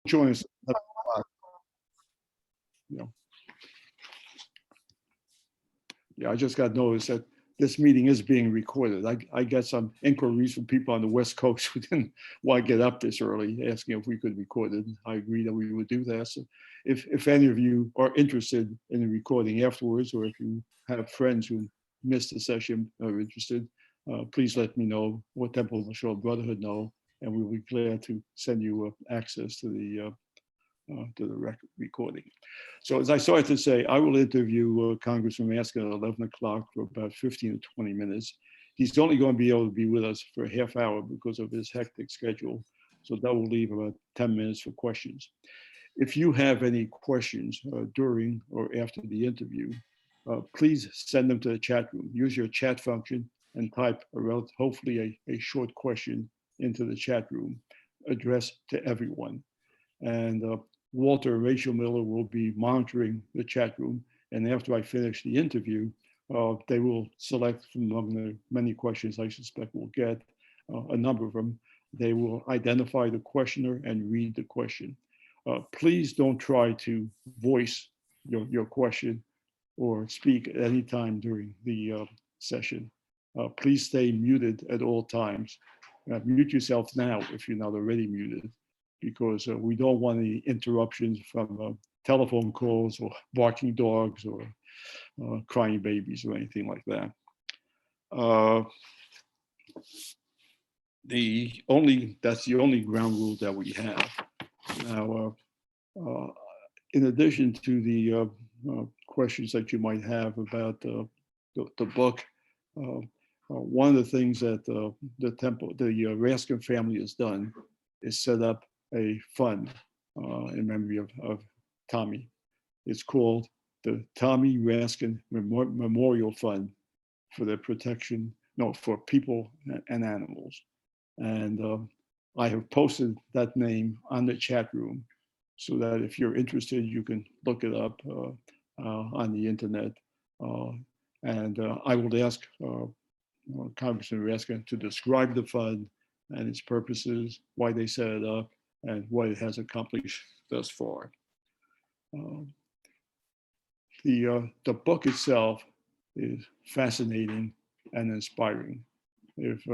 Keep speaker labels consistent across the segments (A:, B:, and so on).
A: Join us at 11 o'clock. You know, yeah, I just got notice that this meeting is being recorded. I get some inquiries from people on the West Coast who didn't want to get up this early, asking if we could record it. I agreed that we would do that. So if any of you are interested in the recording afterwards, or if you have friends who missed the session or are interested, please let me know, or Temple Brotherhood know, and we will be glad to send you access to the recording. So as I started to say, I will interview Congressman Raskin at 11 o'clock for about 15 to 20 minutes. He's only going to be able to be with us for a half hour because of his hectic schedule. So that will leave about 10 minutes for questions. If you have any questions during or after the interview, please send them to the chat room. Use your chat function and type hopefully a short question into the chat room addressed to everyone. And Walter and Rachel Miller will be monitoring the chat room. And after I finish the interview, they will select from among the many questions I suspect we'll get, a number of them. They will identify the questioner and read the question. Please don't try to voice your question or speak at any time during the session. Please stay muted at all times. Mute yourself now if you're not already muted, because we don't want any interruptions from telephone calls or barking dogs or crying babies or anything like that. That's the only ground rule that we have. Now, in addition to the questions that you might have about the book, one of the things that the Raskin family has done is set up a fund in memory of Tommy. It's called the Tommy Raskin Memorial Fund for the protection, for people and animals. And I have posted that name on the chat room so that if you're interested, you can look it up on the internet. And I will ask Congressman Raskin to describe the fund and its purposes, why they set it up, and what it has accomplished thus far. The book itself is fascinating and inspiring. If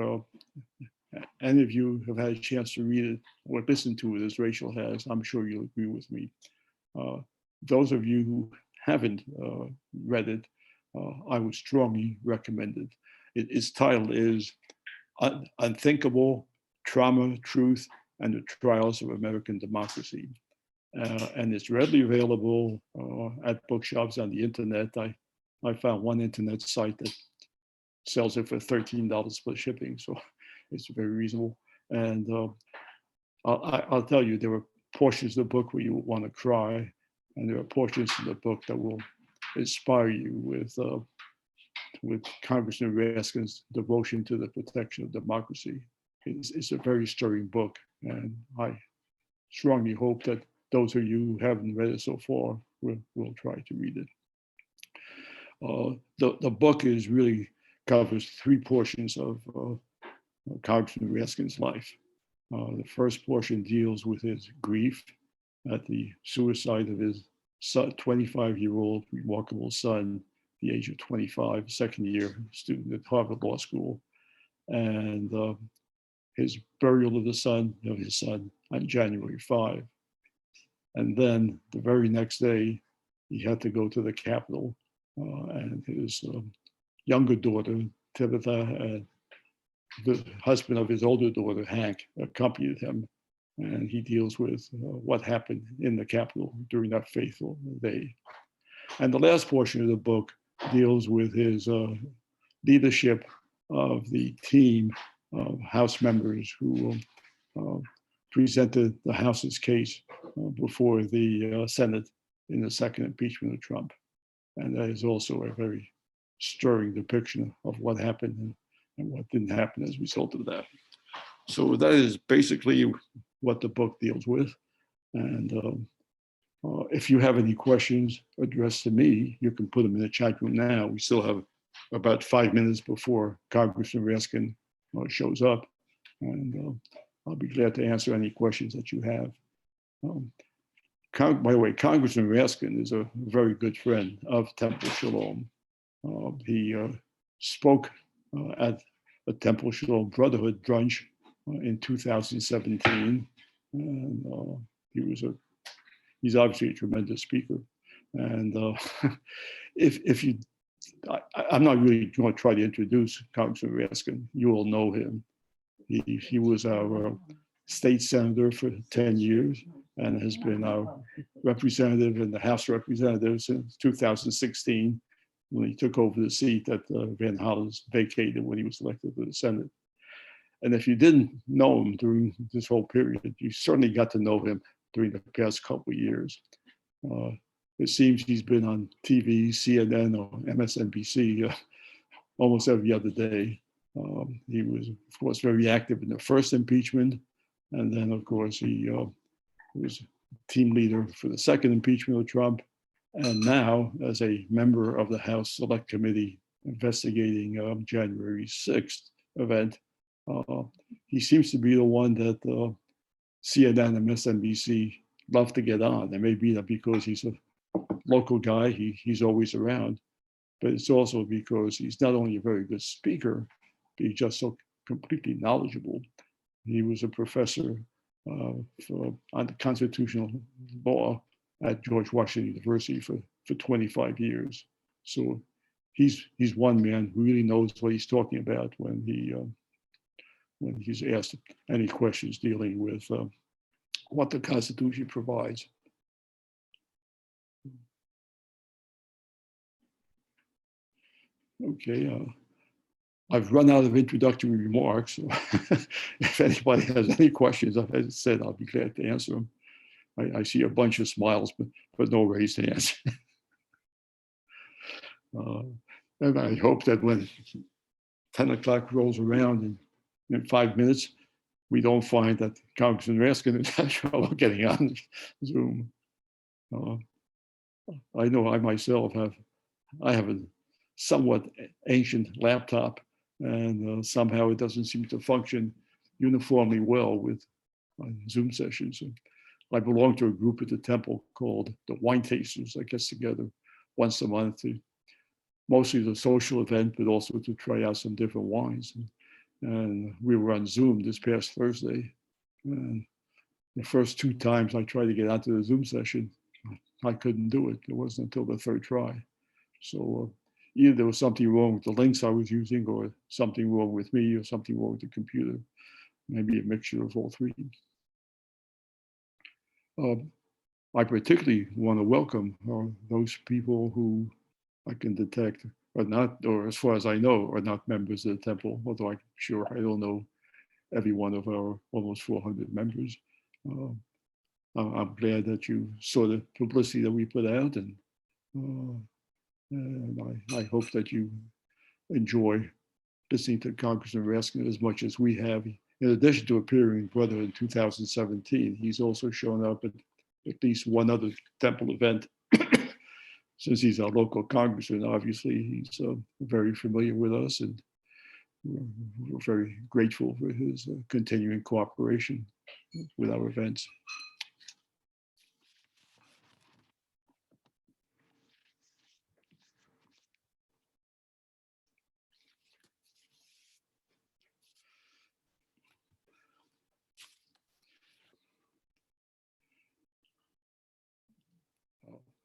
A: any of you have had a chance to read it or listen to it, as Rachel has, I'm sure you'll agree with me. Those of you who haven't read it, I would strongly recommend it. Its title is Unthinkable: Trauma, Truth, and the Trials of American Democracy. And it's readily available at bookshops on the internet. I found one internet site that sells it for $13 plus shipping, so it's very reasonable. And I'll tell you, there are portions of the book where you want to cry, and there are portions of the book that will inspire you with Congressman Raskin's devotion to the protection of democracy. It's a very stirring book, and I strongly hope that those of you who haven't read it so far will try to read it. The book really covers three portions of Congressman Raskin's life. The first portion deals with his grief at the suicide of his 25-year-old remarkable son, the age of 25, second-year student at Harvard Law School, and his burial of his son on January 5. And then the very next day, he had to go to the Capitol, and his younger daughter, Tabitha, and the husband of his older daughter, Hank, accompanied him. And he deals with what happened in the Capitol during that fateful day. And the last portion of the book deals with his leadership of the team of House members who presented the House's case before the Senate in the second impeachment of Trump. And that is also a very stirring depiction of what happened and what didn't happen as a result of that. So that is basically what the book deals with. And if you have any questions addressed to me, you can put them in the chat room now. We still have about 5 minutes before Congressman Raskin shows up. And I'll be glad to answer any questions that you have. Um, by the way, Congressman Raskin is a very good friend of Temple Shalom. He spoke at a Temple Shalom Brotherhood brunch in 2017, and he's obviously a tremendous speaker. And if you, I'm not really going to try to introduce Congressman Raskin. You all know him. He was our state senator for 10 years and has been our representative in the House of Representatives since 2016, when he took over the seat that Van Hollis vacated when he was elected to the Senate. And if you didn't know him during this whole period, you certainly got to know him during the past couple of years. It seems he's been on TV, CNN, or MSNBC almost every other day. He was, of course, very active in the first impeachment. And then, of course, he was team leader for the second impeachment of Trump. And now, as a member of the House Select Committee investigating January 6th event, he seems to be the one that CNN and MSNBC love to get on. It may be that because he's a local guy, he's always around, but it's also because he's not only a very good speaker, but he's just so completely knowledgeable. He was a professor on the constitutional law at George Washington University for 25 years. So he's one man who really knows what he's talking about when he's asked any questions dealing with what the Constitution provides. Okay, I've run out of introductory remarks. So if anybody has any questions, as I said, I'll be glad to answer them. I see a bunch of smiles, but no raised hands. And I hope that when 10 o'clock rolls around in 5 minutes, we don't find that Congressman Raskin is having trouble getting on Zoom. I know I myself have a somewhat ancient laptop, and somehow it doesn't seem to function uniformly well with Zoom sessions. I belong to a group at the temple called the Wine Tasters that gets together once a month to mostly the social event, but also to try out some different wines. And we were on Zoom this past Thursday. And the first 2 times I tried to get onto the Zoom session, I couldn't do it. It wasn't until the 3rd try. So either there was something wrong with the links I was using, or something wrong with me, or something wrong with the computer. Maybe a mixture of all 3. I particularly want to welcome those people who I can detect are not, or as far as I know, are not members of the temple, although I'm sure I don't know every one of our almost 400 members. I'm glad that you saw the publicity that we put out, and I hope that you enjoy listening to Congressman Raskin as much as we have. In addition to appearing in Brotherhood in 2017, he's also shown up at least one other temple event. Since he's our local congressman, obviously he's very familiar with us, and we're very grateful for his continuing cooperation with our events.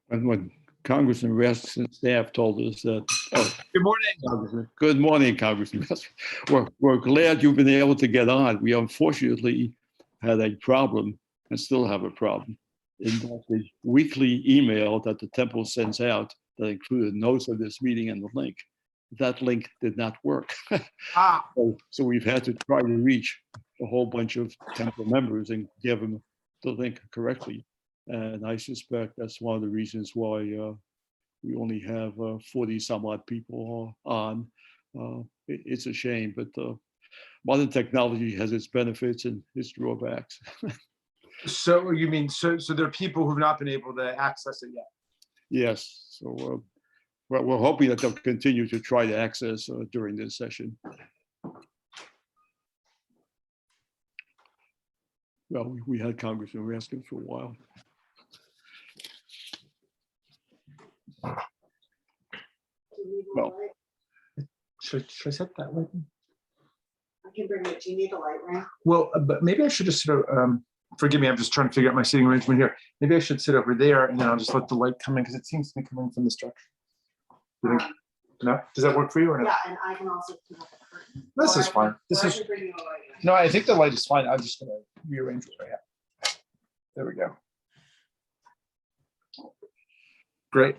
A: And when Congressman Raskin's staff told us that,
B: good morning.
A: Good morning, Congressman. We're glad you've been able to get on. We unfortunately had a problem and still have a problem in that the weekly email that the temple sends out that included notes of this meeting and the link, that link did not work. So we've had to try to reach a whole bunch of temple members and give them the link correctly. And I suspect that's one of the reasons why we only have 40 some odd people on. It's a shame, but modern technology has its benefits and its drawbacks.
B: So you mean, so there are people who've not been able to access it yet?
A: Yes, so we're hoping that they'll continue to try to access during this session. well, we had Congressman Raskin for a while. Well,
B: Should I set that way?
C: I can bring it. Do you need a light ring?
B: Well, but maybe I should just sort of, forgive me, I'm just trying to figure out my seating arrangement here. Maybe I should sit over there and then I'll just let the light come in because it seems to be coming from this direction. You think? No? Does that work for you or no?
C: Yeah, and I can also put up a curtain.
B: This
C: Or
B: is
C: I can-
B: fine. This
C: or I
B: is,
C: can bring you a light ring.
B: no, I think the light is fine. I'm just gonna rearrange what I have. There we go. Great.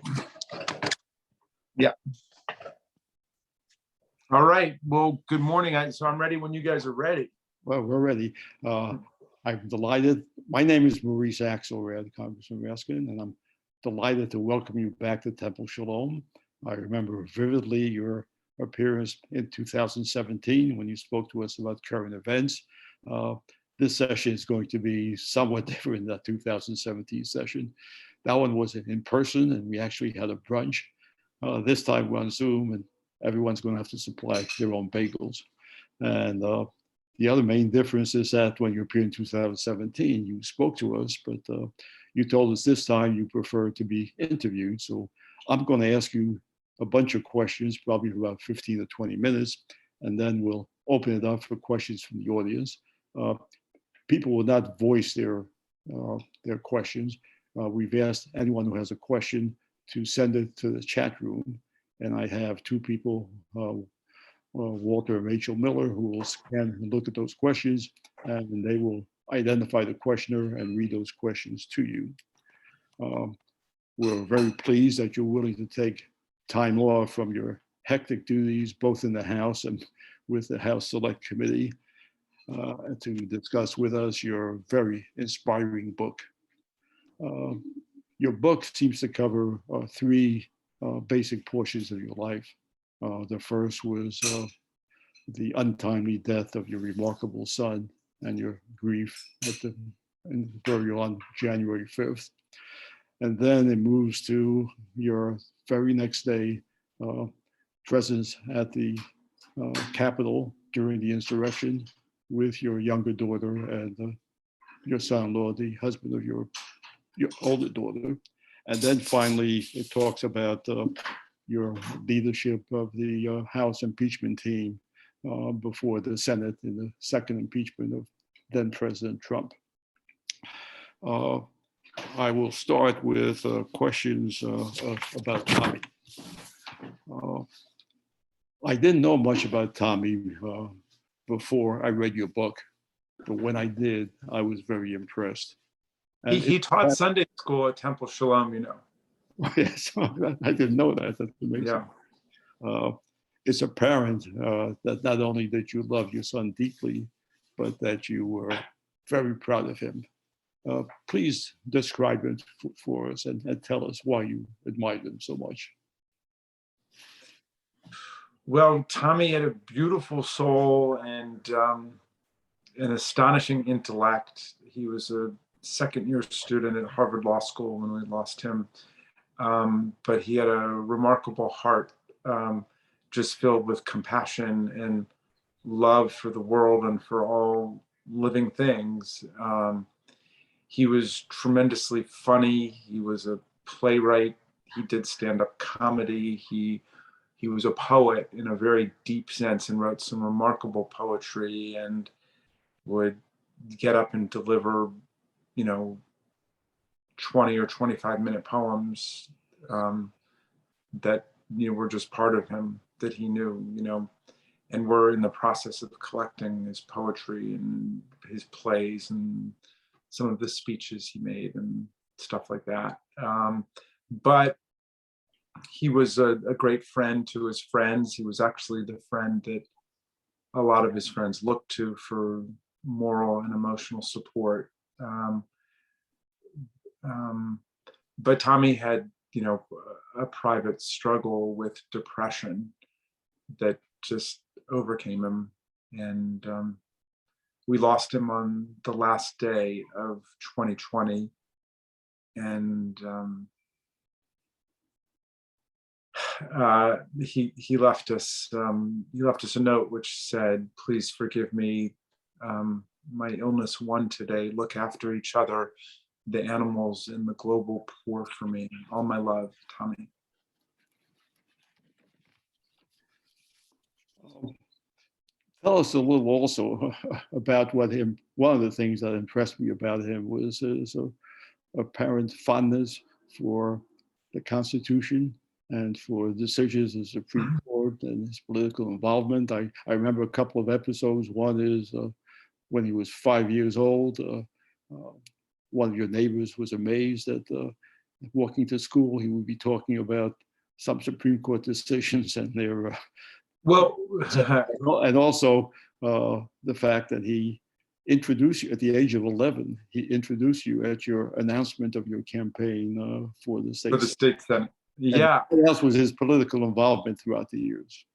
B: Yeah. All right. Well, good morning. So I'm ready when you guys are ready.
A: well, we're ready. I'm delighted. My name is Maurice Axelrad, Congressman Raskin, and I'm delighted to welcome you back to Temple Shalom. I remember vividly your appearance in 2017 when you spoke to us about current events. This session is going to be somewhat different than that 2017 session. That one was in person, and we actually had a brunch. This time we're on Zoom, and everyone's going to have to supply their own bagels. And the other main difference is that when you appeared in 2017, you spoke to us, but you told us this time you prefer to be interviewed. So I'm going to ask you a bunch of questions, probably about 15 to 20 minutes, and then we'll open it up for questions from the audience. People will not voice their questions. We've asked anyone who has a question to send it to the chat room, and I have two people, Walter and Rachel Miller, who will scan and look at those questions, and they will identify the questioner and read those questions to you. We're very pleased that you're willing to take time off from your hectic duties, both in the House and with the House Select Committee, to discuss with us your very inspiring book. Your book seems to cover three basic portions of your life. The first was the untimely death of your remarkable son and your grief at the burial on January 5th. And then it moves to your very next day presence at the Capitol during the insurrection with your younger daughter and your son-in-law, the husband of your older daughter. And then finally, it talks about your leadership of the House impeachment team before the Senate in the second impeachment of then President Trump. I will start with questions about Tommy. I didn't know much about Tommy before I read your book, but when I did, I was very impressed. And
B: He taught Sunday school at Temple Shalom, you know.
A: Yes, I didn't know that. That's amazing.
B: Yeah.
A: It's apparent that not only that you love your son deeply, but that you were very proud of him. Please describe it for us and tell us why you admired him so much.
B: Well, Tommy had a beautiful soul and an astonishing intellect. He was a second-year student at Harvard Law School when we lost him. But he had a remarkable heart, just filled with compassion and love for the world and for all living things. He was tremendously funny. He was a playwright. He did stand-up comedy. He was a poet in a very deep sense and wrote some remarkable poetry and would get up and deliver, 20 or 25-minute poems that were just part of him that he knew, and we're in the process of collecting his poetry and his plays and some of the speeches he made and stuff like that. But he was a great friend to his friends. He was actually the friend that a lot of his friends looked to for moral and emotional support. But Tommy had, a private struggle with depression that just overcame him. And we lost him on the last day of 2020. And he left us a note which said, "Please forgive me. my illness won today. Look after each other, the animals, and the global poor for me. All my love, Tommy.
A: Tell us a little also about what him. One of the things that impressed me about him was his apparent fondness for the Constitution and for decisions of the Supreme Court and his political involvement. I remember a couple of episodes. One is when he was 5 years old. One of your neighbors was amazed that walking to school, he would be talking about some Supreme Court decisions and their
B: well,
A: and also the fact that he introduced you at the age of 11. He introduced you at your announcement of your campaign for the state.
B: For the state senate, yeah.
A: And what else was his political involvement throughout the years?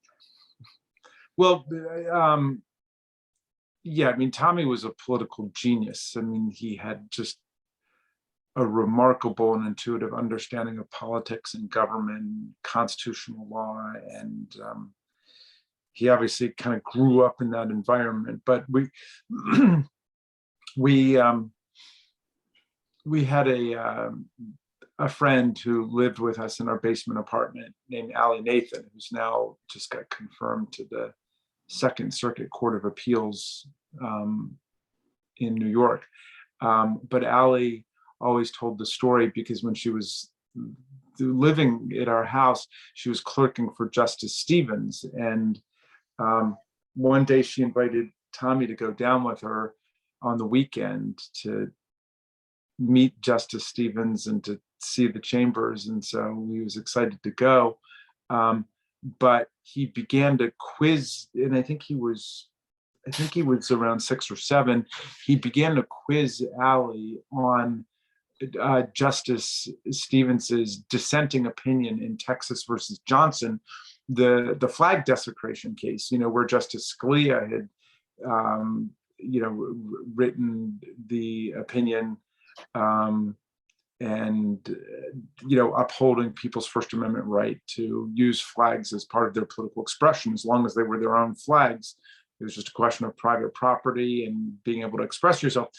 B: Well, yeah, I mean, Tommy was a political genius. I mean, he had just a remarkable and intuitive understanding of politics and government, constitutional law, and he obviously kind of grew up in that environment. But we had a friend who lived with us in our basement apartment named Allie Nathan, who's now just got confirmed to the Second Circuit Court of Appeals in New York. But Allie always told the story because when she was living at our house, she was clerking for Justice Stevens. And one day she invited Tommy to go down with her on the weekend to meet Justice Stevens and to see the chambers. And so he was excited to go. But he began to quiz, and I think he was around 6 or 7. He began to quiz Allie on Justice Stevens's dissenting opinion in Texas versus Johnson, the flag desecration case, where Justice Scalia had, written the opinion and upholding people's First Amendment right to use flags as part of their political expression, as long as they were their own flags. It was just a question of private property and being able to express yourself.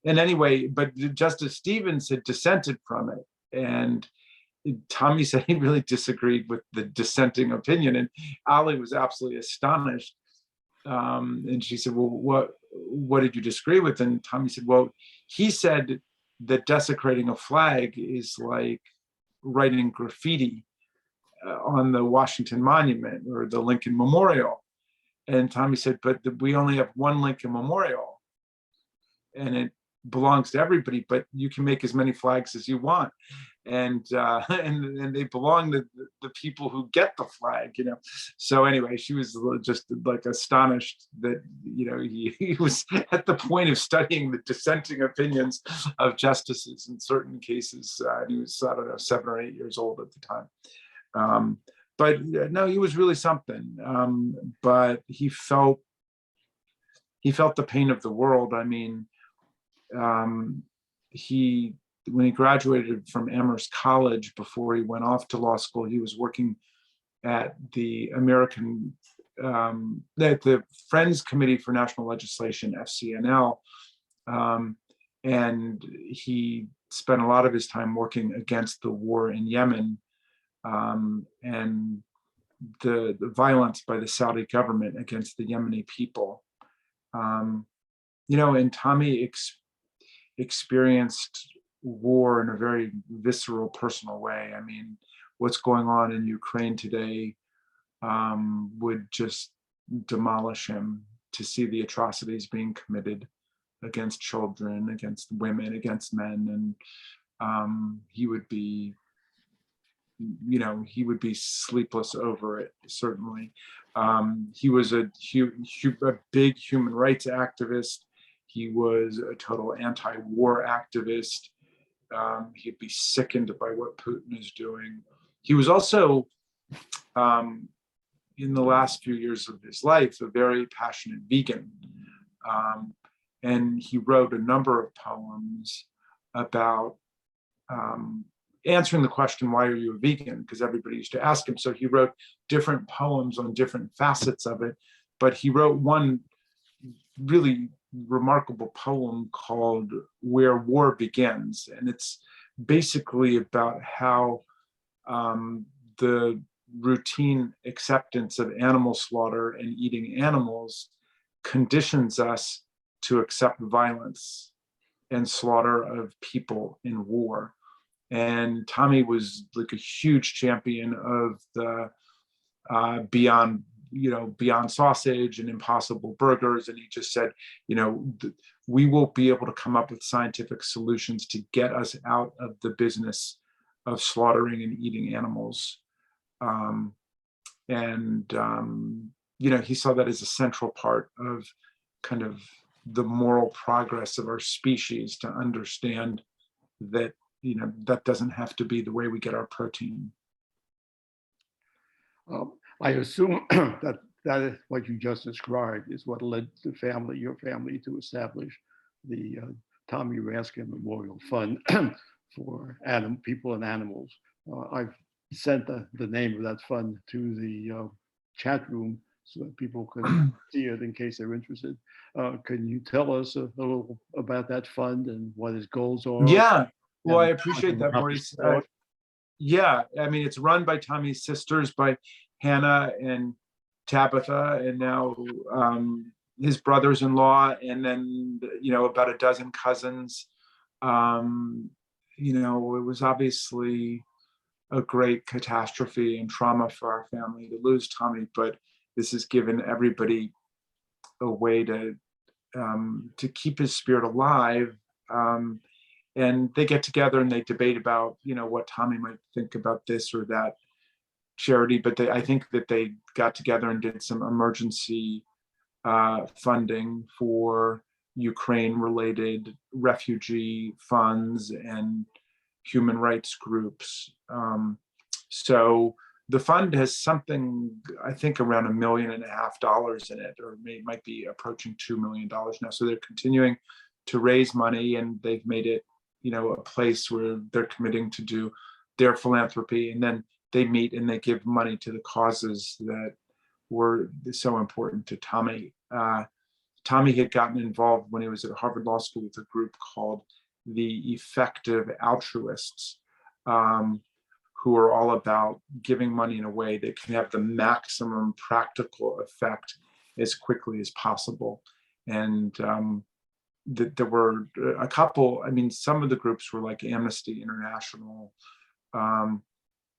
B: And anyway, but Justice Stevens had dissented from it. And Tommy said he really disagreed with the dissenting opinion. And Allie was absolutely astonished. And she said, well, what did you disagree with? And Tommy said, well, he said that desecrating a flag is like writing graffiti on the Washington Monument or the Lincoln Memorial. And Tommy said, but we only have one Lincoln Memorial and it belongs to everybody, but you can make as many flags as you want. And they belong to the people who get the flag, So anyway, she was just like astonished that, he was at the point of studying the dissenting opinions of justices in certain cases. And he was, I don't know, 7 or 8 years old at the time. But no, he was really something. But he felt the pain of the world. I mean, when he graduated from Amherst College, before he went off to law school, he was working at the the Friends Committee for National Legislation, FCNL, and he spent a lot of his time working against the war in Yemen and the violence by the Saudi government against the Yemeni people. And Tommy experienced war in a very visceral, personal way. I mean, what's going on in Ukraine today would just demolish him, to see the atrocities being committed against children, against women, against men. And he would be sleepless over it, certainly. He was a big human rights activist. He was a total anti-war activist. He'd be sickened by what Putin is doing. He was also, in the last few years of his life, a very passionate vegan. And he wrote a number of poems about answering the question, why are you a vegan? Because everybody used to ask him. So he wrote different poems on different facets of it. But he wrote one really remarkable poem called Where War Begins. And it's basically about how the routine acceptance of animal slaughter and eating animals conditions us to accept violence and slaughter of people in war. And Tommy was like a huge champion of the Beyond Sausage and Impossible Burgers. And he just said, we will be able to come up with scientific solutions to get us out of the business of slaughtering and eating animals. He saw that as a central part of kind of the moral progress of our species, to understand that, that doesn't have to be the way we get our protein.
A: I assume that is what you just described is what led your family to establish the Tommy Raskin Memorial Fund for people and animals. I've sent the name of that fund to the chat room so that people can see it in case they're interested. Can you tell us a little about that fund and what its goals are?
B: Yeah, well, I appreciate that, Maurice. Yeah, I mean, it's run by Tommy's sisters, by Hannah and Tabitha, and now his brothers-in-law, and then, about a dozen cousins. It was obviously a great catastrophe and trauma for our family to lose Tommy, but this has given everybody a way to keep his spirit alive. And they get together and they debate about, what Tommy might think about this or that charity. But I think that they got together and did some emergency funding for Ukraine-related refugee funds and human rights groups. So the fund has something, I think, around $1.5 million in it, or might be approaching $2 million now. So they're continuing to raise money, and they've made it, a place where they're committing to do their philanthropy, and then they meet and they give money to the causes that were so important to Tommy. Tommy had gotten involved when he was at Harvard Law School with a group called the Effective Altruists, who are all about giving money in a way that can have the maximum practical effect as quickly as possible. And there were a couple, some of the groups were like Amnesty International,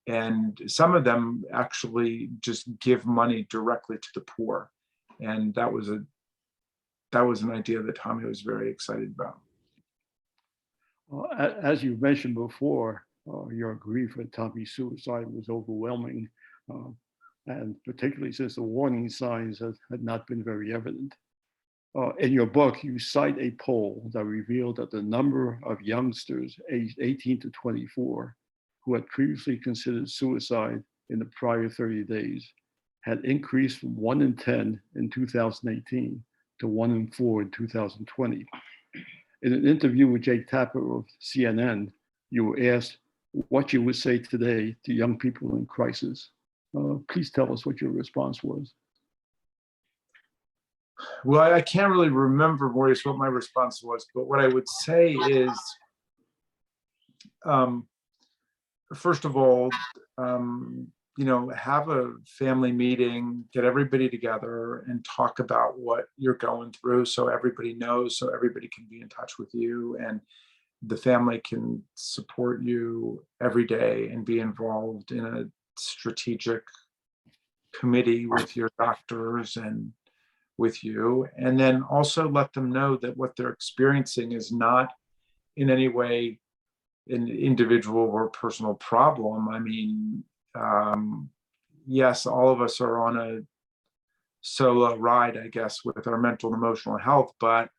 B: and some of them actually just give money directly to the poor. And that was an idea that Tommy was very excited about.
A: As you mentioned before, your grief at Tommy's suicide was overwhelming, and particularly since the warning signs had not been very evident. In your book, you cite a poll that revealed that the number of youngsters aged 18 to 24 who had previously considered suicide in the prior 30 days had increased from 1 in 10 in 2018 to 1 in 4 in 2020. In an interview with Jake Tapper of CNN, you were asked what you would say today to young people in crisis. Please tell us what your response was.
B: Well, I can't really remember, Maurice, what my response was, but what I would say is, first of all, have a family meeting, get everybody together and talk about what you're going through, so everybody knows, so everybody can be in touch with you, and the family can support you every day and be involved in a strategic committee with your doctors and with you. And then also let them know that what they're experiencing is not in any way an individual or personal problem. Yes, all of us are on a solo ride, I guess, with our mental and emotional health, but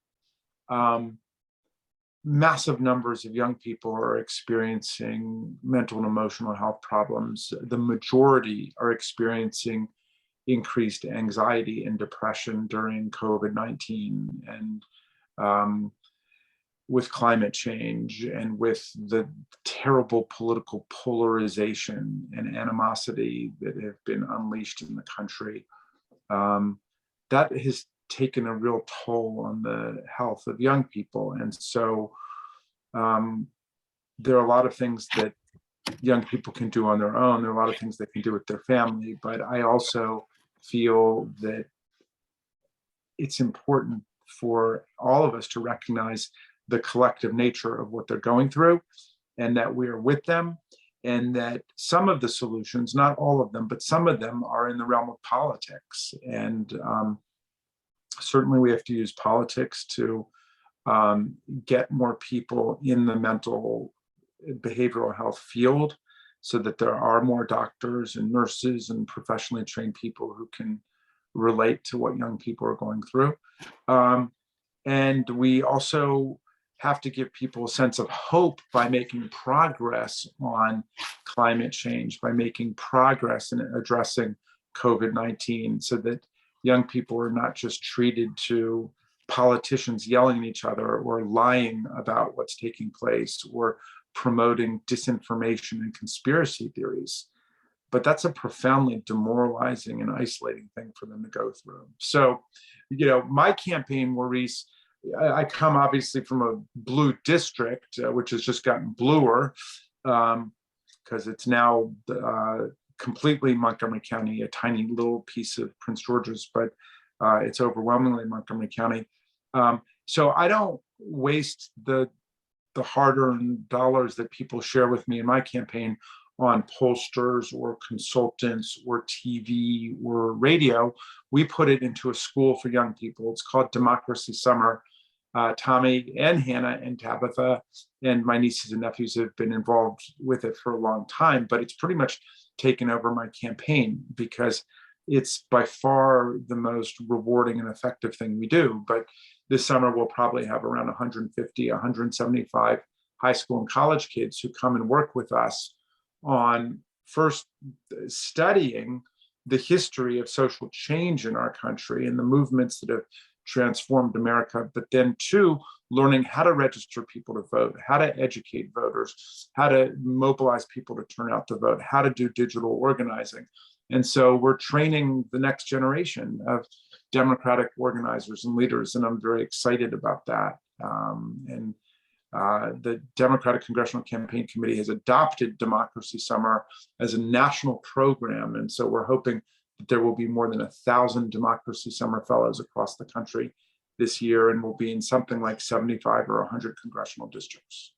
B: massive numbers of young people are experiencing mental and emotional health problems. The majority are experiencing increased anxiety and depression during COVID-19, and with climate change and with the terrible political polarization and animosity that have been unleashed in the country. That has taken a real toll on the health of young people. And so there are a lot of things that young people can do on their own. There are a lot of things they can do with their family, but I also feel that it's important for all of us to recognize the collective nature of what they're going through, and that we're with them, and that some of the solutions, not all of them, but some of them are in the realm of politics. And certainly we have to use politics to get more people in the mental behavioral health field, so that there are more doctors and nurses and professionally trained people who can relate to what young people are going through. And we also have to give people a sense of hope by making progress on climate change, by making progress in addressing COVID-19, so that young people are not just treated to politicians yelling at each other or lying about what's taking place or promoting disinformation and conspiracy theories. But that's a profoundly demoralizing and isolating thing for them to go through. So, my campaign, Maurice, I come obviously from a blue district, which has just gotten bluer because it's now completely Montgomery County, a tiny little piece of Prince George's, but it's overwhelmingly Montgomery County. So I don't waste the hard-earned dollars that people share with me in my campaign on pollsters or consultants or TV or radio. We put it into a school for young people. It's called Democracy Summer. Tommy and Hannah and Tabitha and my nieces and nephews have been involved with it for a long time, but it's pretty much taken over my campaign because it's by far the most rewarding and effective thing we do. But this summer, we'll probably have around 150, 175 high school and college kids who come and work with us on first studying the history of social change in our country and the movements that have transformed America, but then two, learning how to register people to vote, how to educate voters, how to mobilize people to turn out to vote, how to do digital organizing. And so we're training the next generation of democratic organizers and leaders, and I'm very excited about that. The Democratic Congressional Campaign Committee has adopted Democracy Summer as a national program, and so we're hoping that there will be more than 1,000 Democracy Summer Fellows across the country this year, and we'll be in something like 75 or 100 congressional districts.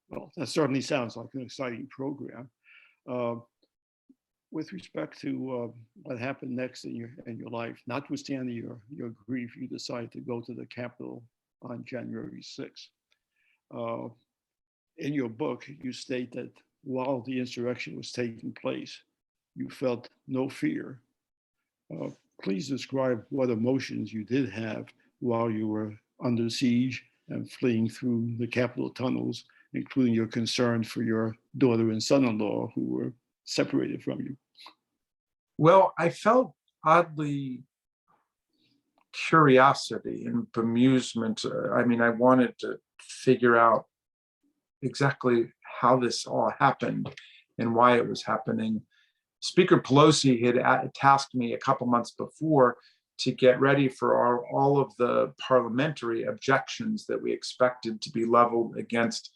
A: Well, that certainly sounds like an exciting program. With respect to what happened next in your life, notwithstanding your grief, you decided to go to the Capitol on January 6th. In your book, you state that while the insurrection was taking place, you felt no fear. Please describe what emotions you did have while you were under siege and fleeing through the Capitol tunnels, including your concern for your daughter and son-in-law who were separated from you.
B: Well, I felt oddly curiosity and bemusement. I wanted to figure out exactly how this all happened and why it was happening. Speaker Pelosi had tasked me a couple months before to get ready for all of the parliamentary objections that we expected to be leveled against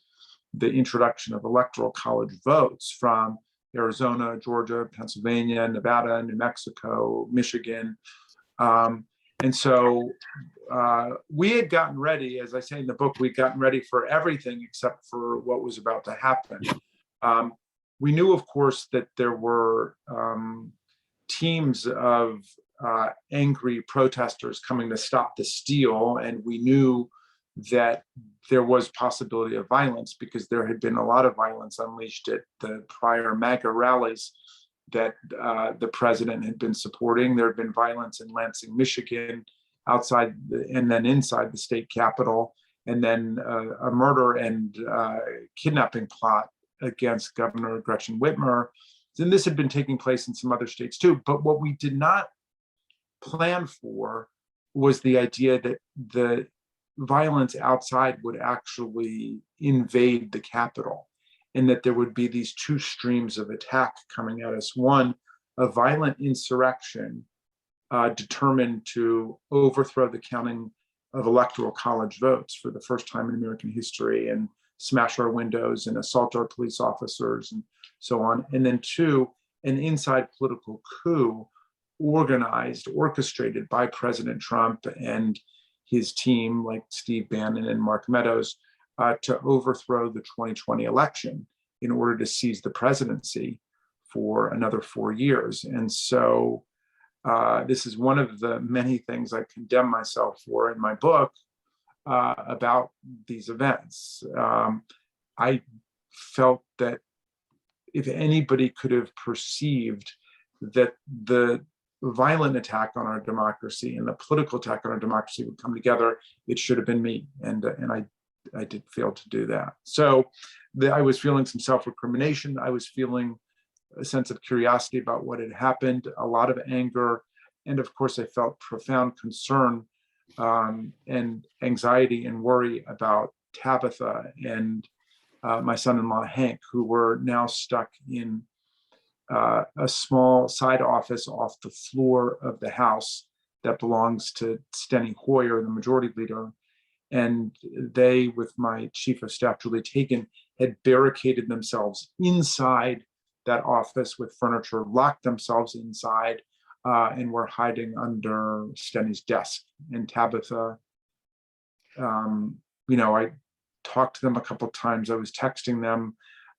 B: the introduction of electoral college votes from Arizona, Georgia, Pennsylvania, Nevada, New Mexico, Michigan. And so we had gotten ready, as I say in the book, we'd gotten ready for everything except for what was about to happen. We knew, of course, that there were teams of angry protesters coming to stop the steal, and we knew that there was possibility of violence because there had been a lot of violence unleashed at the prior MAGA rallies that the president had been supporting. There had been violence in Lansing, Michigan, outside and then inside the state capitol, and then a murder and kidnapping plot against Governor Gretchen Whitmer. And this had been taking place in some other states too. But what we did not plan for was the idea that the violence outside would actually invade the Capitol, and that there would be these two streams of attack coming at us. One, a violent insurrection determined to overthrow the counting of electoral college votes for the first time in American history, and smash our windows and assault our police officers and so on. And then two, an inside political coup orchestrated by President Trump and his team, like Steve Bannon and Mark Meadows, to overthrow the 2020 election in order to seize the presidency for another 4 years. And so this is one of the many things I condemn myself for in my book about these events. I felt that if anybody could have perceived that the violent attack on our democracy and the political attack on our democracy would come together, it should have been me. And I did fail to do that. So I was feeling some self-recrimination. I was feeling a sense of curiosity about what had happened, a lot of anger, and of course I felt profound concern and anxiety and worry about Tabitha and my son-in-law Hank, who were now stuck in a small side office off the floor of the House that belongs to Steny Hoyer, the majority leader. And they, with my chief of staff, Julie Tagan, had barricaded themselves inside that office with furniture, locked themselves inside, and were hiding under Steny's desk. And Tabitha, I talked to them a couple of times. I was texting them,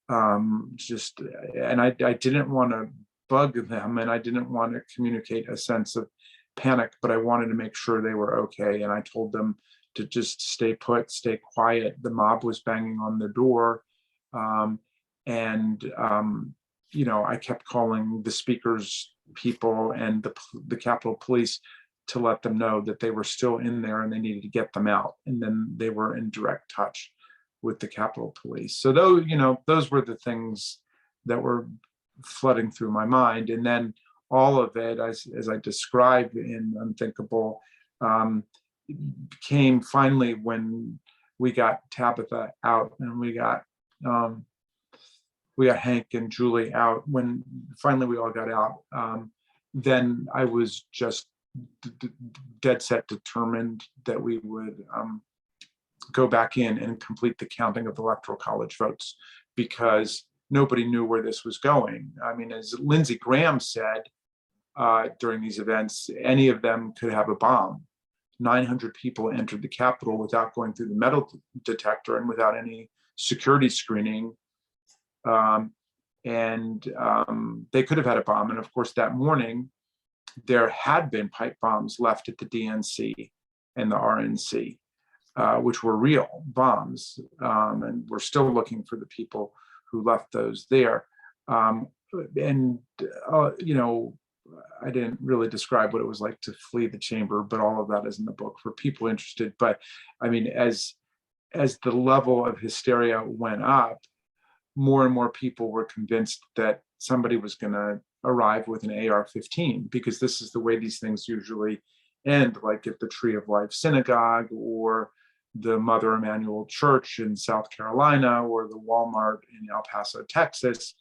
B: and I didn't want to bug them, and I didn't want to communicate a sense of panic, but I wanted to make sure they were okay. And I told them to just stay put, stay quiet. The mob was banging on the door. I kept calling the speaker's people and the Capitol Police to let them know that they were still in there and they needed to get them out. And then they were in direct touch with the Capitol Police. So those were the things that were flooding through my mind. And then all of it, as I described in Unthinkable, came finally when we got Tabitha out and we got Hank and Julie out. When finally we all got out, then I was just dead set determined that we would go back in and complete the counting of the electoral college votes, because nobody knew where this was going. I mean, as Lindsey Graham said during these events, any of them could have a bomb. 900 people entered the Capitol without going through the metal detector and without any security screening. They could have had a bomb. And of course, that morning, there had been pipe bombs left at the DNC and the RNC, which were real bombs. And we're still looking for the people who left those there. I didn't really describe what it was like to flee the chamber, but all of that is in the book for people interested. But I mean, as the level of hysteria went up, more and more people were convinced that somebody was going to arrive with an AR-15, because this is the way these things usually end, like at the Tree of Life Synagogue or the Mother Emanuel Church in South Carolina or the Walmart in El Paso, Texas.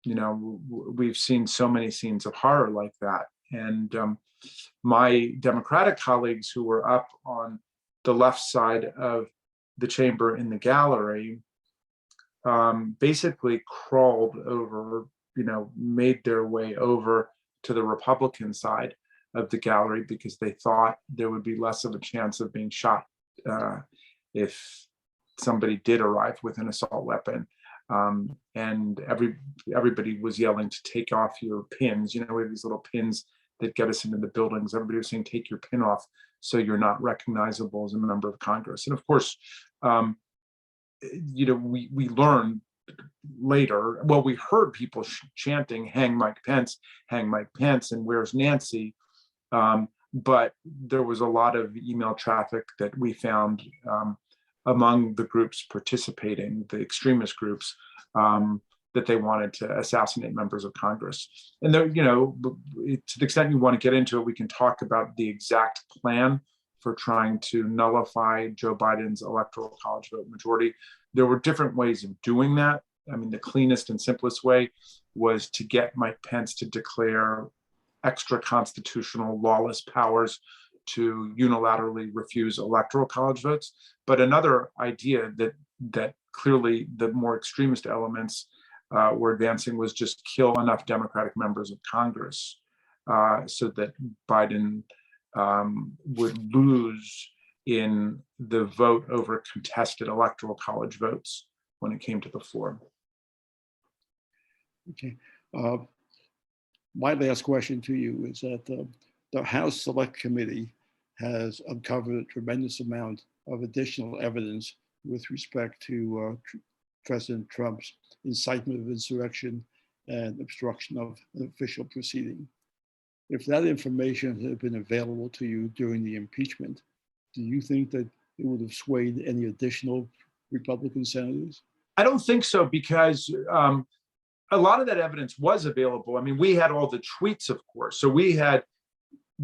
B: We've seen so many scenes of horror like that. And my Democratic colleagues who were up on the left side of the chamber in the gallery basically crawled over, made their way over to the Republican side of the gallery, because they thought there would be less of a chance of being shot if somebody did arrive with an assault weapon. And everybody was yelling to take off your pins. We have these little pins that get us into the buildings. Everybody was saying, take your pin off so you're not recognizable as a member of Congress. And of course, we learned later, well, we heard people chanting, hang Mike Pence, and where's Nancy? But there was a lot of email traffic that we found among the groups participating, the extremist groups, that they wanted to assassinate members of Congress. And there, to the extent you want to get into it, we can talk about the exact plan for trying to nullify Joe Biden's electoral college vote majority. There were different ways of doing that. I mean, the cleanest and simplest way was to get Mike Pence to declare extra constitutional lawless powers to unilaterally refuse electoral college votes. But another idea that clearly the more extremist elements were advancing was just kill enough Democratic members of Congress so that Biden would lose in the vote over contested electoral college votes when it came to the floor.
A: Okay. My last question to you is that the House Select Committee has uncovered a tremendous amount of additional evidence with respect to President Trump's incitement of insurrection and obstruction of an official proceeding. If that information had been available to you during the impeachment, do you think that it would have swayed any additional Republican senators?
B: I don't think so, because a lot of that evidence was available. I mean, we had all the tweets, of course. So we had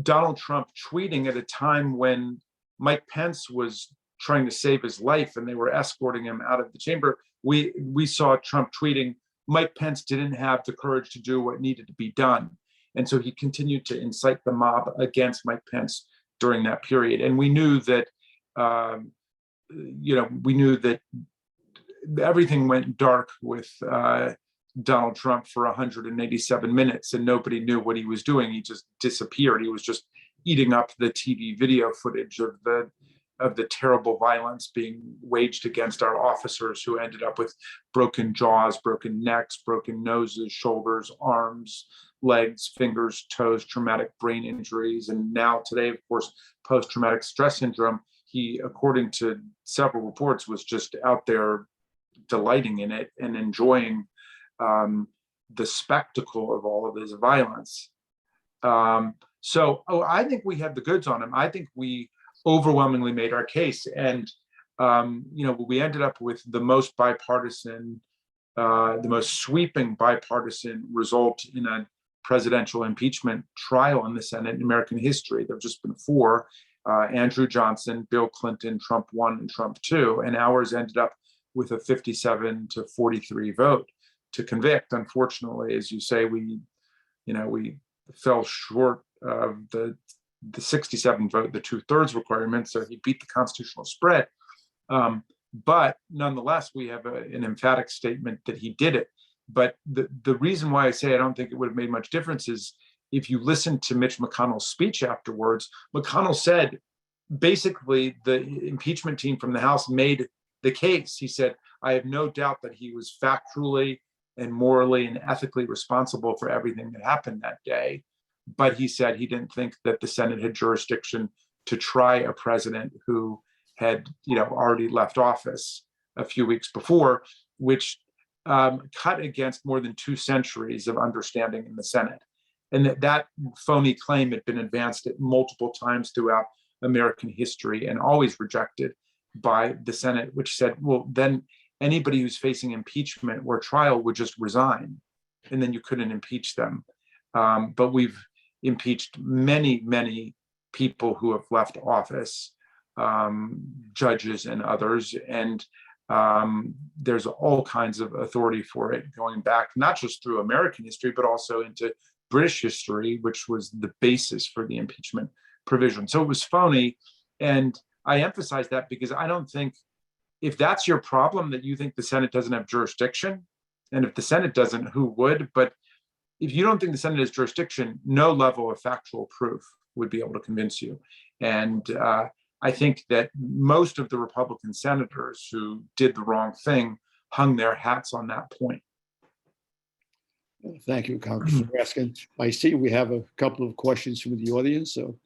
B: Donald Trump tweeting at a time when Mike Pence was trying to save his life and they were escorting him out of the chamber. We saw Trump tweeting, Mike Pence didn't have the courage to do what needed to be done. And so he continued to incite the mob against Mike Pence during that period. And we knew that, we knew that everything went dark with Donald Trump for 187 minutes and nobody knew what he was doing. He just disappeared. He was just eating up the TV video footage of the terrible violence being waged against our officers, who ended up with broken jaws, broken necks, broken noses, shoulders, arms, legs, fingers, toes, traumatic brain injuries. And now today, of course, post-traumatic stress syndrome. He, according to several reports, was just out there delighting in it and enjoying the spectacle of all of this violence. I think we had the goods on him. I think we overwhelmingly made our case. And, we ended up with the most bipartisan, the most sweeping bipartisan result in a presidential impeachment trial in the Senate in American history. There have just been 4, Andrew Johnson, Bill Clinton, Trump 1 and Trump 2, and ours ended up with a 57-43 vote to convict. Unfortunately, as you say, we fell short of the 67 vote, the 2/3 requirement. So he beat the constitutional spread. But nonetheless, we have an emphatic statement that he did it. But the reason why I say I don't think it would have made much difference is if you listen to Mitch McConnell's speech afterwards, McConnell said, basically, the impeachment team from the House made the case. He said, I have no doubt that he was factually and morally and ethically responsible for everything that happened that day. But he said he didn't think that the Senate had jurisdiction to try a president who had, already left office a few weeks before, which cut against more than 2 centuries of understanding in the Senate. And that phony claim had been advanced at multiple times throughout American history and always rejected by the Senate, which said, well, then anybody who's facing impeachment or trial would just resign, and then you couldn't impeach them. But we've impeached many, many people who have left office, judges and others, and there's all kinds of authority for it going back, not just through American history, but also into British history, which was the basis for the impeachment provision. So it was phony. And I emphasize that because I don't think, if that's your problem, that you think the Senate doesn't have jurisdiction, and if the Senate doesn't, who would? But if you don't think the Senate has jurisdiction, no level of factual proof would be able to convince you. And I think that most of the Republican senators who did the wrong thing hung their hats on that point.
A: Thank you, Congressman Raskin. I see we have a couple of questions from the audience. So,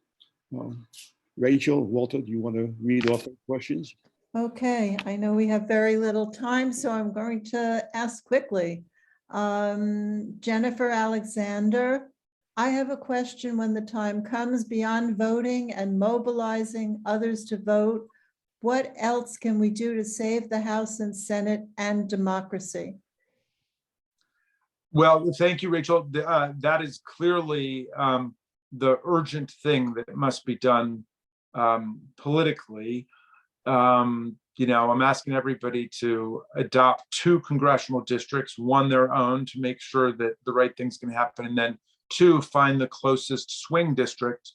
A: Rachel, Walter, do you want to read off the questions?
D: Okay, I know we have very little time, so I'm going to ask quickly. Jennifer Alexander, I have a question. When the time comes, beyond voting and mobilizing others to vote, what else can we do to save the House and Senate and democracy?
B: Well, thank you, Rachel. That is clearly the urgent thing that must be done politically. I'm asking everybody to adopt 2 congressional districts, one their own, to make sure that the right things can happen, and then Two, find the closest swing district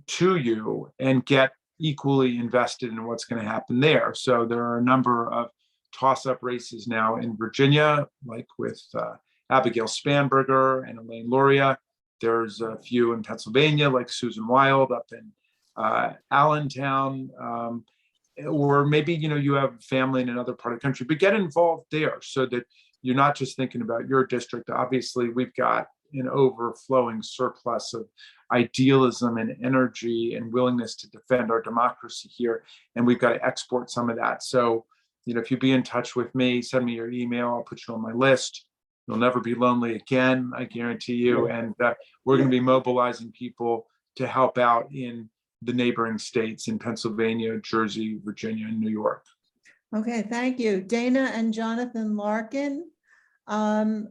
B: to you and get equally invested in what's going to happen there. So there are a number of toss-up races now in Virginia, like with Abigail Spanberger and Elaine Luria. There's a few in Pennsylvania, like Susan Wild up in Allentown, or maybe you have family in another part of the country, but get involved there so that you're not just thinking about your district. Obviously, we've got an overflowing surplus of idealism and energy and willingness to defend our democracy here, and we've got to export some of that. So, if you be in touch with me, send me your email. I'll put you on my list. You'll never be lonely again, I guarantee you. And we're going to be mobilizing people to help out in the neighboring states in Pennsylvania, Jersey, Virginia, and New York.
D: Okay, thank you. Dana and Jonathan Larkin,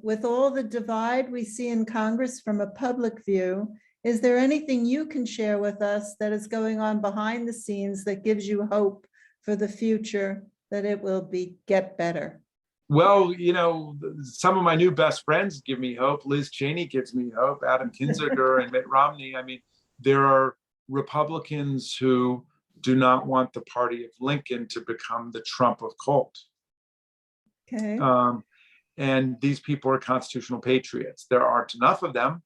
D: with all the divide we see in Congress from a public view, is there anything you can share with us that is going on behind the scenes that gives you hope for the future, that it will get better?
B: Well, some of my new best friends give me hope. Liz Cheney gives me hope. Adam Kinzinger and Mitt Romney. I mean, there are Republicans who do not want the party of Lincoln to become the Trump of Colt.
D: Okay.
B: And these people are constitutional patriots. There aren't enough of them,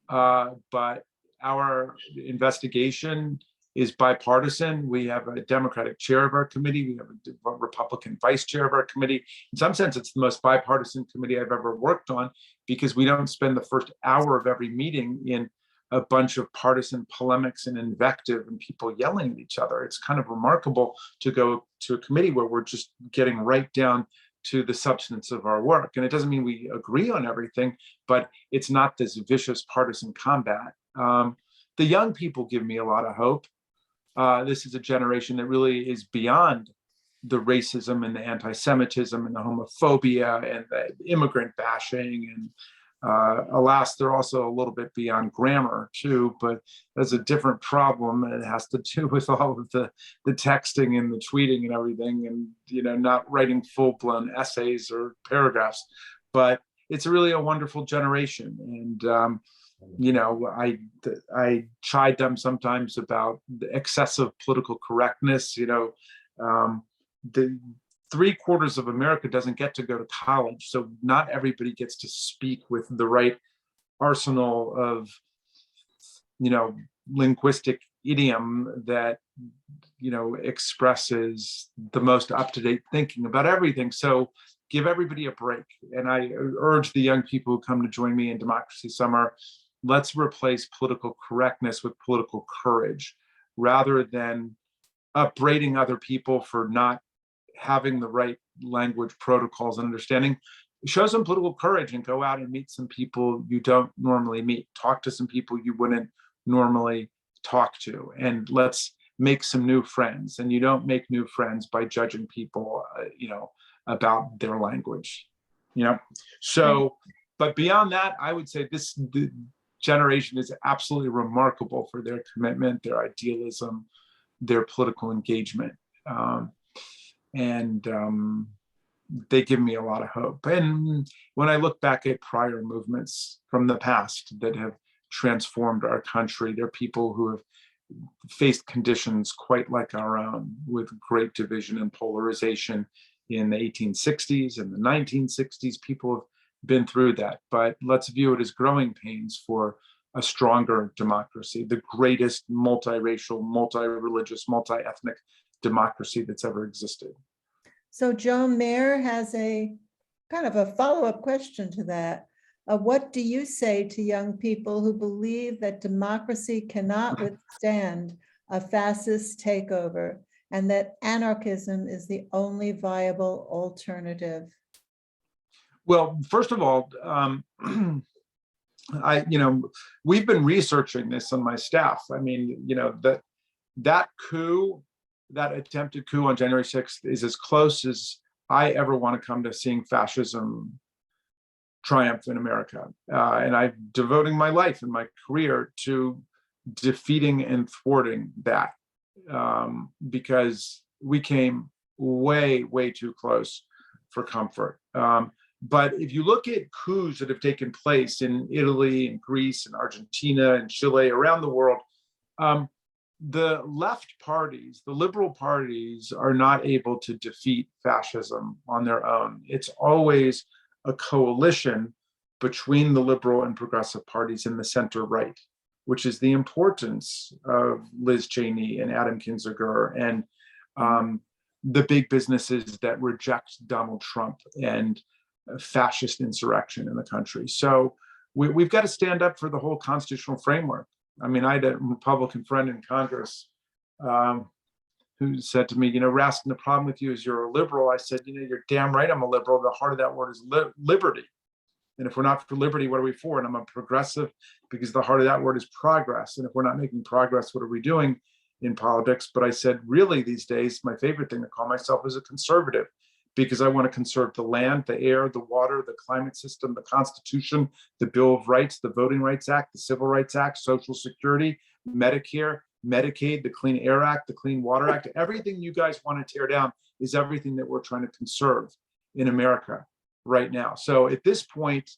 B: but our investigation is bipartisan. We have a Democratic chair of our committee. We have a Republican vice chair of our committee. In some sense, it's the most bipartisan committee I've ever worked on, because we don't spend the first hour of every meeting in a bunch of partisan polemics and invective and people yelling at each other. It's kind of remarkable to go to a committee where we're just getting right down to the substance of our work. And it doesn't mean we agree on everything, but it's not this vicious partisan combat. The young people give me a lot of hope. This is a generation that really is beyond the racism and the anti-Semitism and the homophobia and the immigrant bashing. And alas, they're also a little bit beyond grammar too, but that's a different problem. It has to do with all of the texting and the tweeting and everything, and not writing full-blown essays or paragraphs. But it's really a wonderful generation. And I chide them sometimes about the excessive political correctness. The 3/4 of America doesn't get to go to college, so not everybody gets to speak with the right arsenal of linguistic idiom that expresses the most up-to-date thinking about everything. So give everybody a break. And I urge the young people who come to join me in Democracy Summer, let's replace political correctness with political courage, rather than upbraiding other people for not having the right language protocols and understanding. Show some political courage and go out and meet some people you don't normally meet. Talk to some people you wouldn't normally talk to, and let's make some new friends. And you don't make new friends by judging people, about their language, So, but beyond that, I would say the generation is absolutely remarkable for their commitment, their idealism, their political engagement. And they give me a lot of hope. And when I look back at prior movements from the past that have transformed our country, there are people who have faced conditions quite like our own, with great division and polarization in the 1860s and the 1960s. People have been through that, but let's view it as growing pains for a stronger democracy, the greatest multiracial, multi-religious, multi-ethnic democracy that's ever existed.
D: So Joan Mayer has a kind of a follow-up question to that. What do you say to young people who believe that democracy cannot withstand a fascist takeover and that anarchism is the only viable alternative?
B: Well, first of all, we've been researching this on my staff. I mean, that coup, that attempted coup on January 6th is as close as I ever want to come to seeing fascism triumph in America. And I'm devoting my life and my career to defeating and thwarting that, because we came way, way too close for comfort. But if you look at coups that have taken place in Italy and Greece and Argentina and Chile, around the world, the left parties, the liberal parties, are not able to defeat fascism on their own. It's always a coalition between the liberal and progressive parties in the center right, which is the importance of Liz Cheney and Adam Kinzinger and the big businesses that reject Donald Trump and fascist insurrection in the country. So we've got to stand up for the whole constitutional framework. I mean, I had a Republican friend in Congress who said to me, you know, Raskin, the problem with you is you're a liberal. I said, you know, you're damn right I'm a liberal. The heart of that word is liberty. And if we're not for liberty, what are we for? And I'm a progressive because the heart of that word is progress. And if we're not making progress, what are we doing in politics? But I said, really, these days, my favorite thing to call myself is a conservative, because I want to conserve the land, the air, the water, the climate system, the Constitution, the Bill of Rights, the Voting Rights Act, the Civil Rights Act, Social Security, Medicare, Medicaid, the Clean Air Act, the Clean Water Act. Everything you guys want to tear down is everything that we're trying to conserve in America right now. So at this point,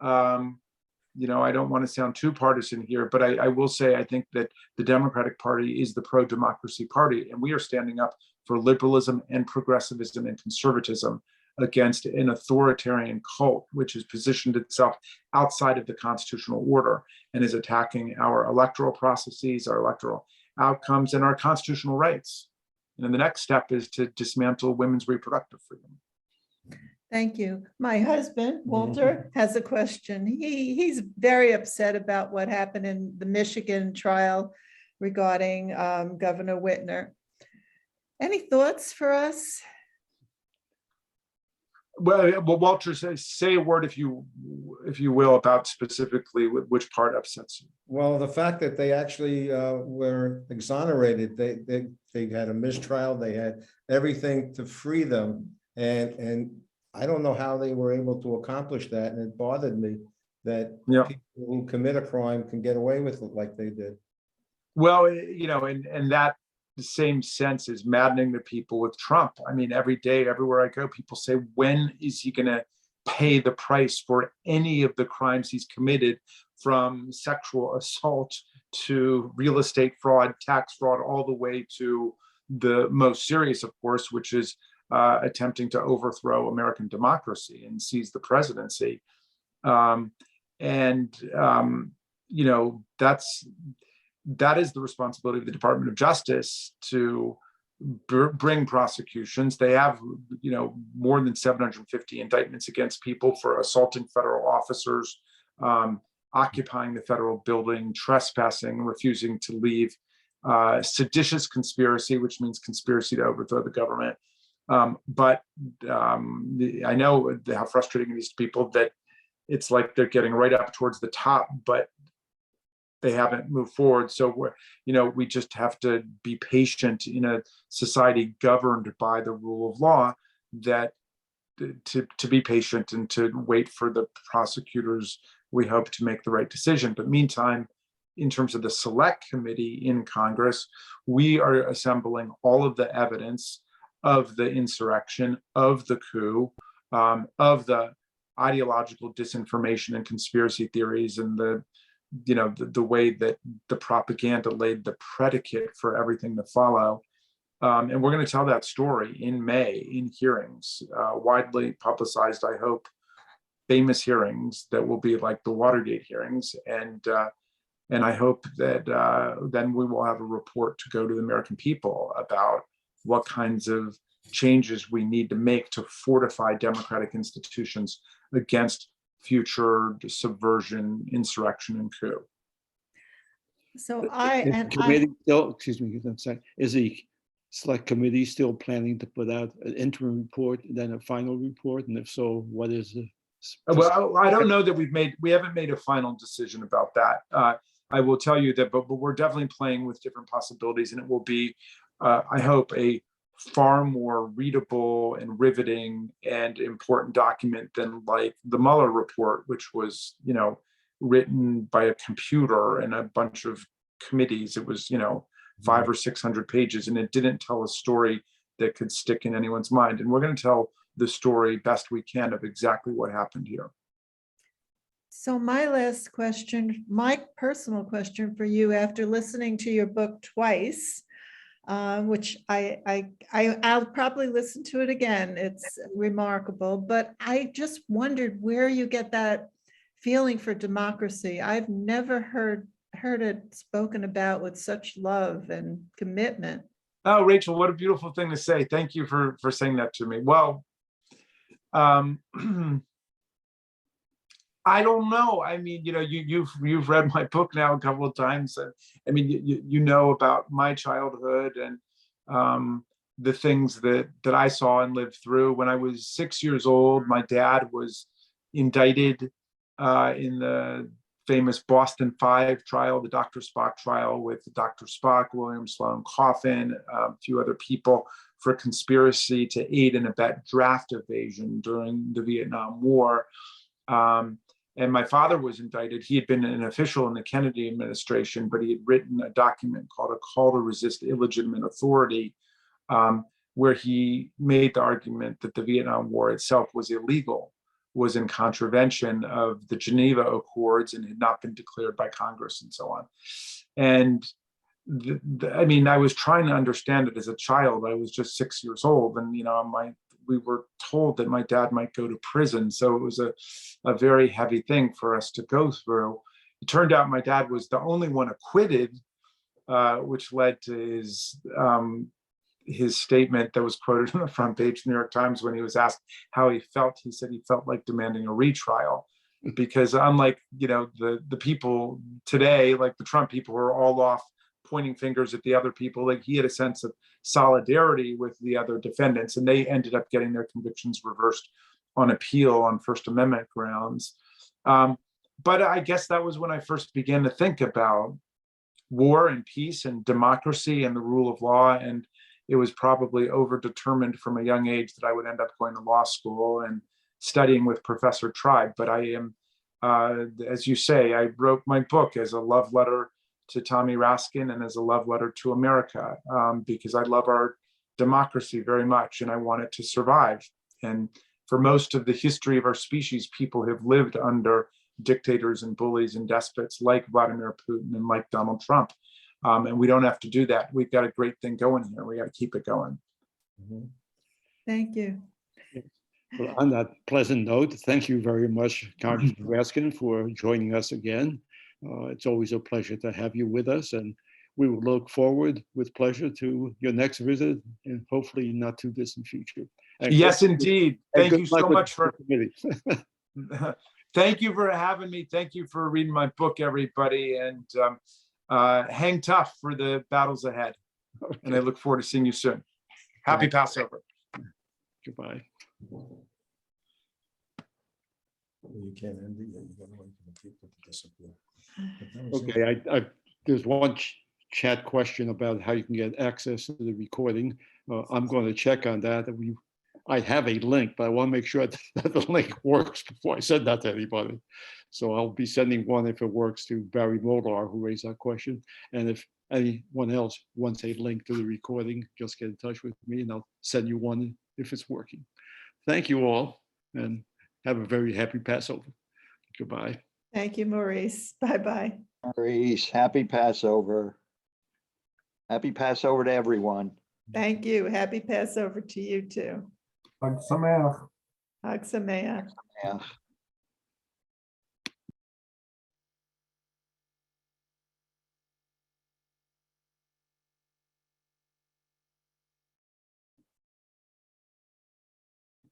B: you know, I don't want to sound too partisan here, but I will say I think that the Democratic Party is the pro-democracy party, and we are standing up for liberalism and progressivism and conservatism against an authoritarian cult, which has positioned itself outside of the constitutional order and is attacking our electoral processes, our electoral outcomes, and our constitutional rights. And then the next step is to dismantle women's reproductive freedom.
D: Thank you. My husband, Walter, has a question. He's very upset about what happened in the Michigan trial regarding Governor Whitmer. Any thoughts for us?
B: Well, Walter, say a word, if you will, about specifically which part upsets you.
E: Well, the fact that they actually were exonerated, they had a mistrial, they had everything to free them, and I don't know how they were able to accomplish that, and it bothered me that people who commit a crime can get away with it like they did.
B: Well, you know, and that the same sense is maddening to people with Trump. I mean, every day, everywhere I go, people say, when is he going to pay the price for any of the crimes he's committed, from sexual assault to real estate fraud, tax fraud, all the way to the most serious, of course, which is attempting to overthrow American democracy and seize the presidency. You know, that is the responsibility of the Department of Justice to bring prosecutions. They have, you know, more than 750 indictments against people for assaulting federal officers, occupying the federal building, trespassing, refusing to leave, seditious conspiracy, which means conspiracy to overthrow the government. But I know how frustrating it is to people that it's like they're getting right up towards the top, but they haven't moved forward. So we just have to be patient in a society governed by the rule of law, that to be patient and to wait for the prosecutors, we hope, to make the right decision. But meantime, in terms of the select committee in Congress, we are assembling all of the evidence of the insurrection, of the coup, of the ideological disinformation and conspiracy theories, and the way that the propaganda laid the predicate for everything to follow. And we're going to tell that story in May in hearings, widely publicized, I hope, famous hearings that will be like the Watergate hearings. And I hope that then we will have a report to go to the American people about what kinds of changes we need to make to fortify democratic institutions against future subversion, insurrection, and coup.
D: So
A: Excuse me, is the select committee still planning to put out an interim report, then a final report? And if so, what is the?
B: Well, I don't know that we haven't made a final decision about that. I will tell you that, but we're definitely playing with different possibilities, and it will be, I hope, a far more readable and riveting and important document than like the Mueller report, which was, written by a computer and a bunch of committees. It was, 500 or 600 pages, and it didn't tell a story that could stick in anyone's mind. And we're going to tell the story best we can of exactly what happened here.
D: So my last question, my personal question for you, after listening to your book twice, which I'll probably listen to it again. It's remarkable, but I just wondered where you get that feeling for democracy. I've never heard it spoken about with such love and commitment.
B: Oh, Rachel, what a beautiful thing to say. Thank you for saying that to me. Well, I don't know. I mean, you know, you've read my book now a couple of times. I mean, you know about my childhood and the things that I saw and lived through. When I was 6 years old, my dad was indicted in the famous Boston 5 trial, the Dr. Spock trial, with Dr. Spock, William Sloane Coffin, a few other people, for conspiracy to aid and abet draft evasion during the Vietnam War. And my father was indicted. He had been an official in the Kennedy administration, but he had written a document called A Call to Resist Illegitimate Authority, where he made the argument that the Vietnam War itself was illegal, was in contravention of the Geneva Accords, and had not been declared by Congress and so on. And I mean, I was trying to understand it as a child. I was just 6 years old, and you know, we were told that my dad might go to prison. So it was a very heavy thing for us to go through. It turned out my dad was the only one acquitted, which led to his statement that was quoted on the front page of the New York Times when he was asked how he felt. He said he felt like demanding a retrial, because unlike, you know, the people today, like the Trump people, who are all off pointing fingers at the other people, like he had a sense of solidarity with the other defendants, and they ended up getting their convictions reversed on appeal on First Amendment grounds. But I guess that was when I first began to think about war and peace and democracy and the rule of law. And it was probably over-determined from a young age that I would end up going to law school and studying with Professor Tribe. But I am, as you say, I wrote my book as a love letter to Tommy Raskin and as a love letter to America, because I love our democracy very much and I want it to survive. And for most of the history of our species, people have lived under dictators and bullies and despots like Vladimir Putin and like Donald Trump. And we don't have to do that. We've got a great thing going here. We got to keep it going.
D: Thank you.
A: Well, on that pleasant note, thank you very much, Congressman Raskin, for joining us again. It's always a pleasure to have you with us, and we will look forward with pleasure to your next visit, and hopefully not too distant future. And
B: yes, indeed. Thank you so much for thank you for having me. Thank you for reading my book, everybody, and hang tough for the battles ahead. Okay. And I look forward to seeing you soon. Happy Passover.
A: Goodbye.
E: You can't end it. You gotta wait for the people to disappear.
A: Okay, there's one chat question about how you can get access to the recording. I'm going to check on that. I have a link, but I want to make sure that the link works before I send that to anybody. So I'll be sending one, if it works, to Barry Molar, who raised that question. And if anyone else wants a link to the recording, just get in touch with me and I'll send you one if it's working. Thank you all, and have a very happy Passover. Goodbye.
D: Thank you, Maurice. Bye-bye.
F: Maurice, happy Passover. Happy Passover to everyone.
D: Thank you. Happy Passover to you too.
B: Hag Sameach.
D: Hag Sameach.
F: Yeah.